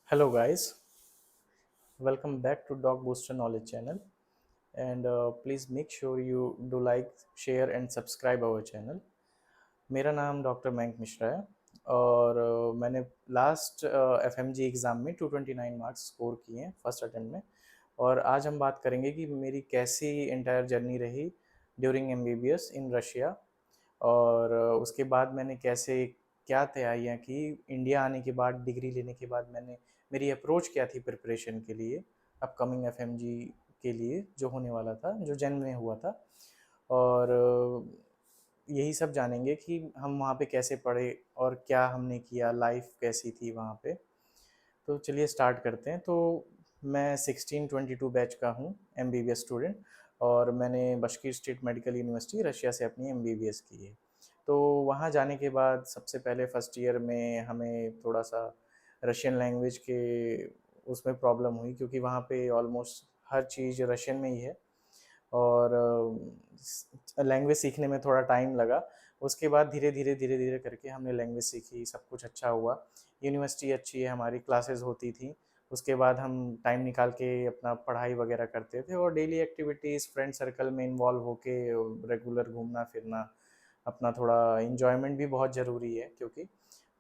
Hello guys, welcome back to Dog Booster Knowledge channel and please make sure you do like, share and subscribe our channel. मेरा नाम doctor Mayank Mishra है और मैंने last FMG exam में 229 marks score किए हैं first attempt में। और आज हम बात करेंगे कि मेरी कैसी इंटायर जर्नी रही ड्यूरिंग एमबीबीएस इन रशिया। और उसके बाद मैंने कैसे क्या तैयारियां की इंडिया आने के बाद, डिग्री लेने के बाद मैंने मेरी अप्रोच क्या थी प्रिपरेशन के लिए, अपकमिंग एफएमजी के लिए जो होने वाला था, जो जन में हुआ था। और यही सब जानेंगे कि हम वहाँ पे कैसे पढ़े और क्या हमने किया, लाइफ कैसी थी वहाँ पे। तो चलिए स्टार्ट करते हैं। तो मैं 1622 बैच का हूँ, एमबीबीएस स्टूडेंट, और मैंने बशकीर स्टेट मेडिकल यूनिवर्सिटी रशिया से अपनी एमबीबीएस की है। तो वहाँ जाने के बाद सबसे पहले फर्स्ट ईयर में हमें थोड़ा सा रशियन लैंग्वेज के उसमें प्रॉब्लम हुई, क्योंकि वहाँ पे ऑलमोस्ट हर चीज़ रशियन में ही है और लैंग्वेज सीखने में थोड़ा टाइम लगा। उसके बाद धीरे धीरे करके हमने लैंग्वेज सीखी, सब कुछ अच्छा हुआ। यूनिवर्सिटी अच्छी है, हमारी क्लासेस होती थी। उसके बाद हम टाइम निकाल के अपना पढ़ाई वगैरह करते थे और डेली एक्टिविटीज़ फ्रेंड सर्कल में इन्वॉल्व होके रेगुलर घूमना फिरना, अपना थोड़ा इन्जॉयमेंट भी बहुत ज़रूरी है। क्योंकि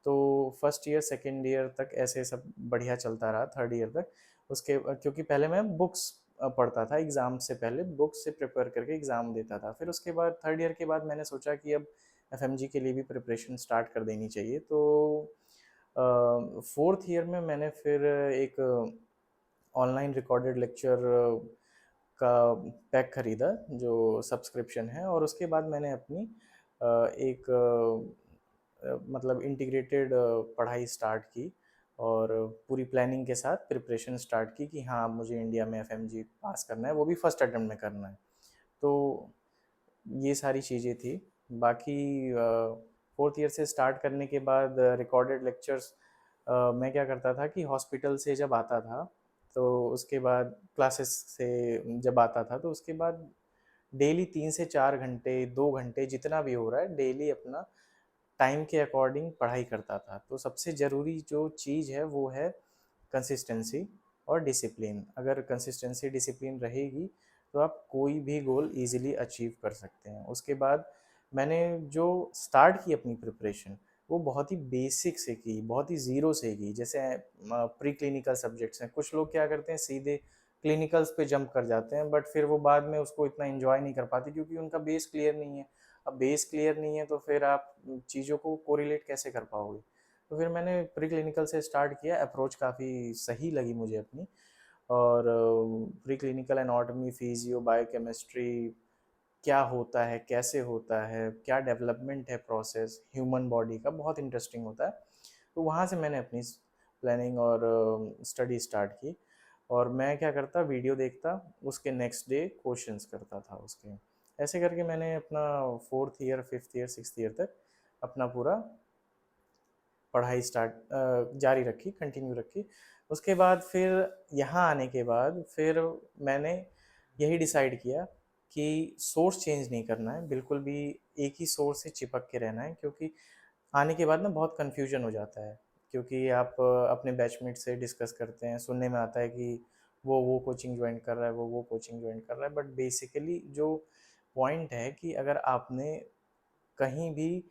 तो फर्स्ट ईयर सेकेंड ईयर तक ऐसे सब बढ़िया चलता रहा, थर्ड ईयर तक। उसके क्योंकि पहले मैं बुक्स पढ़ता था, एग्ज़ाम से पहले बुक्स से प्रिपेयर करके एग्ज़ाम देता था। फिर उसके बाद थर्ड ईयर के बाद मैंने सोचा कि अब एफएमजी के लिए भी प्रिपरेशन स्टार्ट कर देनी चाहिए। तो फोर्थ ईयर में मैंने फिर एक ऑनलाइन रिकॉर्डेड लेक्चर का पैक खरीदा, जो सब्सक्रिप्शन है। और उसके बाद मैंने अपनी एक मतलब इंटीग्रेटेड पढ़ाई स्टार्ट की और पूरी प्लानिंग के साथ प्रिपरेशन स्टार्ट की कि हाँ, मुझे इंडिया में एफएमजी पास करना है, वो भी फर्स्ट अटेम्प्ट में करना है। तो ये सारी चीज़ें थी। बाकी फोर्थ ईयर से स्टार्ट करने के बाद रिकॉर्डेड लेक्चर्स मैं क्या करता था कि हॉस्पिटल से जब आता था, तो उसके बाद क्लासेस से जब आता था, तो उसके बाद डेली 3 से 4 घंटे, 2 घंटे, जितना भी हो रहा है, डेली अपना टाइम के अकॉर्डिंग पढ़ाई करता था। तो सबसे ज़रूरी जो चीज़ है वो है कंसिस्टेंसी और डिसिप्लिन। अगर कंसिस्टेंसी डिसिप्लिन रहेगी तो आप कोई भी गोल इजीली अचीव कर सकते हैं। उसके बाद मैंने जो स्टार्ट की अपनी प्रिपरेशन, वो बहुत ही बेसिक से की, बहुत ही ज़ीरो से की। जैसे प्री क्लिनिकल सब्जेक्ट्स हैं, कुछ लोग क्या करते हैं सीधे क्लिनिकल्स पे जंप कर जाते हैं, बट फिर वो बाद में उसको इतना इन्जॉय नहीं कर पाते क्योंकि उनका बेस क्लियर नहीं है। अब बेस क्लियर नहीं है तो फिर आप चीज़ों को कोरिलेट कैसे कर पाओगे। तो फिर मैंने प्री क्लिनिकल से स्टार्ट किया, अप्रोच काफ़ी सही लगी मुझे अपनी। और pre clinical anatomy, physio, biochemistry क्या होता है, कैसे होता है, क्या डेवलपमेंट है, प्रोसेस ह्यूमन बॉडी का, बहुत इंटरेस्टिंग होता है। तो वहाँ से मैंने अपनी प्लानिंग और स्टडी स्टार्ट की। और मैं क्या करता, वीडियो देखता, उसके नेक्स्ट डे क्वेश्चंस करता था उसके। ऐसे करके मैंने अपना fourth year, fifth year, sixth year तक अपना पूरा पढ़ाई जारी रखी, कंटिन्यू रखी। उसके बाद फिर यहाँ आने के बाद फिर मैंने यही डिसाइड किया कि सोर्स चेंज नहीं करना है, बिल्कुल भी एक ही सोर्स से चिपक के रहना है। क्योंकि आने के बाद ना बहुत कन्फ्यूजन हो जाता है, क्योंकि आप अपने बैचमेट से डिस्कस करते हैं, सुनने में आता है कि वो कोचिंग ज्वाइन कर रहा है, वो कोचिंग ज्वाइन कर रहा है। बट बेसिकली जो पॉइंट है कि अगर आपने कहीं भी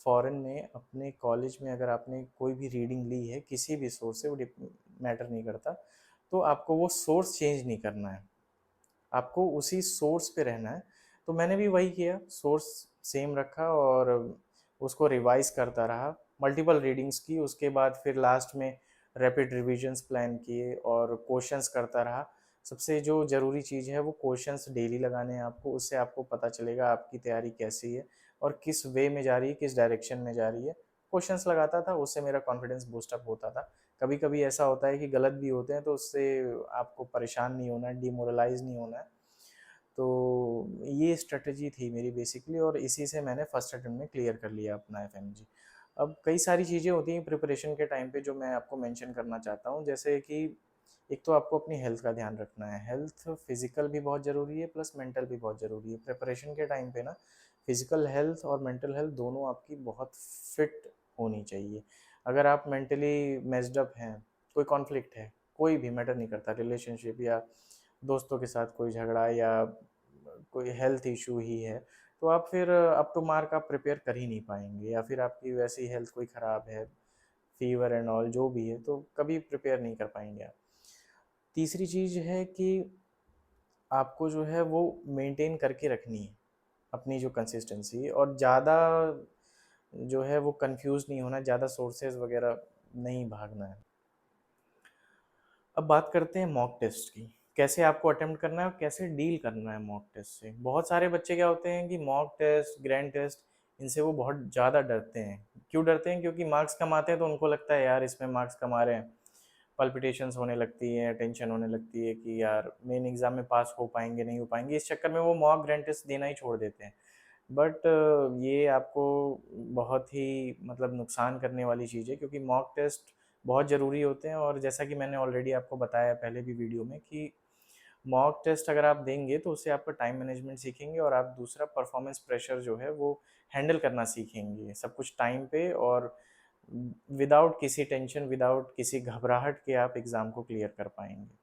फॉरेन में अपने कॉलेज में अगर आपने कोई भी रीडिंग ली है किसी भी सोर्स से, वो मैटर नहीं करता, तो आपको वो सोर्स चेंज नहीं करना है, आपको उसी सोर्स पे रहना है। तो मैंने भी वही किया, सोर्स सेम रखा और उसको रिवाइज करता रहा, मल्टीपल रीडिंग्स की। उसके बाद फिर लास्ट में रैपिड रिविजन्स प्लान किए और क्वेश्चंस करता रहा। सबसे जो ज़रूरी चीज़ है वो क्वेश्चंस डेली लगाने हैं आपको, उससे आपको पता चलेगा आपकी तैयारी कैसी है और किस वे में जा रही है, किस डायरेक्शन में जा रही है। क्वेश्चंस लगाता था, उससे मेरा कॉन्फिडेंस बूस्टअप होता था। कभी कभी ऐसा होता है कि गलत भी होते हैं, तो उससे आपको परेशान नहीं होना है, डिमोरलाइज नहीं होना है। तो ये स्ट्रेटजी थी मेरी बेसिकली, और इसी से मैंने फर्स्ट अटेम्प्ट में क्लियर कर लिया अपना एफएमजी। अब कई सारी चीज़ें होती हैं प्रिपरेशन के टाइम पे जो मैं आपको मेंशन करना चाहता हूँ। जैसे कि एक तो आपको अपनी हेल्थ का ध्यान रखना है, हेल्थ फिजिकल भी बहुत ज़रूरी है प्लस मेंटल भी बहुत ज़रूरी है प्रिपरेशन के टाइम पे ना। फिजिकल हेल्थ और मेंटल हेल्थ दोनों आपकी बहुत फिट होनी चाहिए। अगर आप मेंटली मेस्ड अप हैं कोई कॉन्फ्लिक्ट है, कोई भी मैटर नहीं करता, रिलेशनशिप या दोस्तों के साथ कोई झगड़ा या कोई हेल्थ इशू ही है, तो आप फिर अप टू मार्क आप प्रिपेयर कर ही नहीं पाएंगे, या फिर आपकी वैसी हेल्थ कोई ख़राब है, फीवर एंड ऑल जो भी है, तो कभी प्रिपेयर नहीं कर पाएंगे आप। तीसरी चीज़ है कि आपको जो है वो मेंटेन करके रखनी है अपनी जो कंसिस्टेंसी, और ज़्यादा जो है वो कंफ्यूज नहीं होना, ज़्यादा सोर्सेज वगैरह नहीं भागना है। अब बात करते हैं मॉक टेस्ट की, कैसे आपको अटेम्प्ट करना है और कैसे डील करना है मॉक टेस्ट से। बहुत सारे बच्चे क्या होते हैं कि मॉक टेस्ट, ग्रैंड टेस्ट, इनसे वो बहुत ज़्यादा डरते हैं। क्यों डरते हैं? क्योंकि मार्क्स कम आते हैं तो उनको लगता है यार इसमें मार्क्स कम आ रहे हैं, पल्पिटेशंस होने लगती हैं, टेंशन होने लगती है कि यार मेन एग्ज़ाम में पास हो पाएंगे नहीं हो पाएंगे, इस चक्कर में वो मॉक ग्रैंड टेस्ट देना ही छोड़ देते हैं। बट ये आपको बहुत ही मतलब नुकसान करने वाली चीज़ है, क्योंकि मॉक टेस्ट बहुत ज़रूरी होते हैं, और जैसा कि मैंने ऑलरेडी आपको बताया पहले भी वीडियो में कि मॉक टेस्ट अगर आप देंगे तो उससे आपका टाइम मैनेजमेंट सीखेंगे, और आप दूसरा परफॉर्मेंस प्रेशर जो है वो हैंडल करना सीखेंगे, सब कुछ टाइम पे और विदाउट किसी टेंशन, विदाउट किसी घबराहट के आप एग्ज़ाम को क्लियर कर पाएंगे।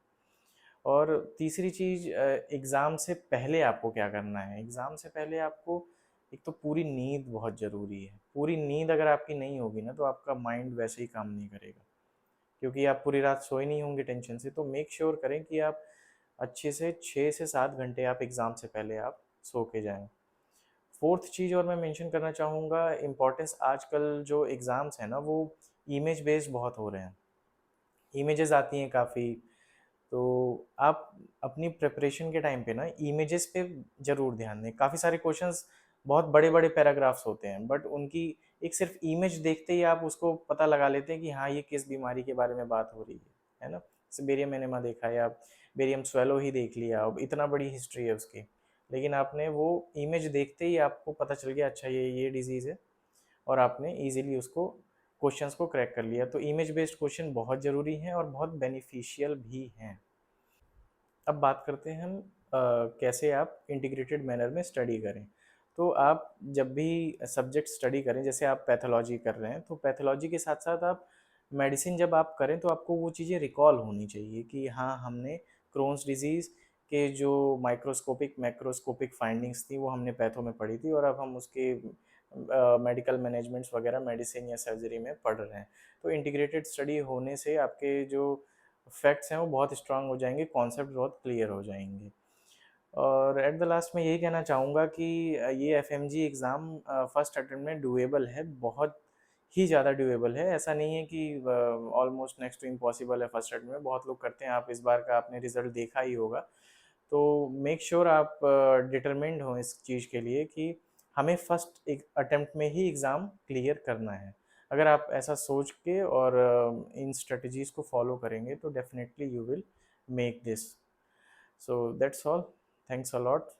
और तीसरी चीज़, एग्ज़ाम से पहले आपको क्या करना है? एग्ज़ाम से पहले आपको एक तो पूरी नींद बहुत ज़रूरी है। पूरी नींद अगर आपकी नहीं होगी ना, तो आपका माइंड वैसे ही काम नहीं करेगा, क्योंकि आप पूरी रात सोए नहीं होंगे टेंशन से। तो मेक श्योर करें कि आप अच्छे से 6 से 7 घंटे आप एग्ज़ाम से पहले आप सो के जाएँ। फोर्थ चीज़ और मैं मेंशन करना चाहूँगा, इम्पोर्टेंस, आजकल जो एग्ज़ाम्स हैं ना वो इमेज बेस्ड बहुत हो रहे हैं। इमेजेस आती हैं काफ़ी, तो आप अपनी प्रिपरेशन के टाइम पे ना इमेजेस पे ज़रूर ध्यान दें। काफ़ी सारे क्वेश्चंस बहुत बड़े-बड़े पैराग्राफ्स होते हैं, बट उनकी एक सिर्फ इमेज देखते ही आप उसको पता लगा लेते हैं कि हाँ, ये किस बीमारी के बारे में बात हो रही है ना? जैसे बेरियम एनेमा देखा, या बेरियम स्वेलो ही देख लिया, अब इतना बड़ी हिस्ट्री है उसकी। लेकिन आपने वो इमेज देखते ही आपको पता चल गया, अच्छा ये डिज़ीज़ है, और आपने ईज़िली उसको क्वेश्चंस को क्रैक कर लिया। तो इमेज बेस्ड क्वेश्चन बहुत ज़रूरी हैं और बहुत बेनिफिशियल भी हैं। अब बात करते हैं हम कैसे आप इंटीग्रेटेड मैनर में स्टडी करें। तो आप जब भी सब्जेक्ट स्टडी करें, जैसे आप पैथोलॉजी कर रहे हैं, तो पैथोलॉजी के साथ साथ आप मेडिसिन जब आप करें तो आपको वो चीज़ें रिकॉल होनी चाहिए कि हाँ, हमने क्रोन्स डिजीज़ के जो माइक्रोस्कोपिक मैक्रोस्कोपिक फाइंडिंग्स थी वो हमने पैथो में पढ़ी थी, और अब हम उसके मेडिकल मैनेजमेंट्स वगैरह मेडिसिन या सर्जरी में पढ़ रहे हैं। तो इंटीग्रेटेड स्टडी होने से आपके जो फैक्ट्स हैं वो बहुत स्ट्रांग हो जाएंगे, कॉन्सेप्ट बहुत क्लियर हो जाएंगे। और एट द लास्ट मैं यही कहना चाहूँगा कि ये एफएमजी एग्ज़ाम फर्स्ट अटेम्प्ट में डूएबल है, बहुत ही ज़्यादा डूएबल है। ऐसा नहीं है कि ऑलमोस्ट नेक्स्ट टू इम्पॉसिबल है फर्स्ट अटेम्प्ट में, बहुत लोग करते हैं, आप इस बार का आपने रिजल्ट देखा ही होगा। तो मेक श्योर आप डिटरमिन्ड हों इस चीज़ के लिए कि हमें फर्स्ट एक अटेम्प्ट में ही एग्ज़ाम क्लियर करना है। अगर आप ऐसा सोच के और इन स्ट्रेटजीज़ को फॉलो करेंगे तो definitely you will make this. So that's all. Thanks a lot.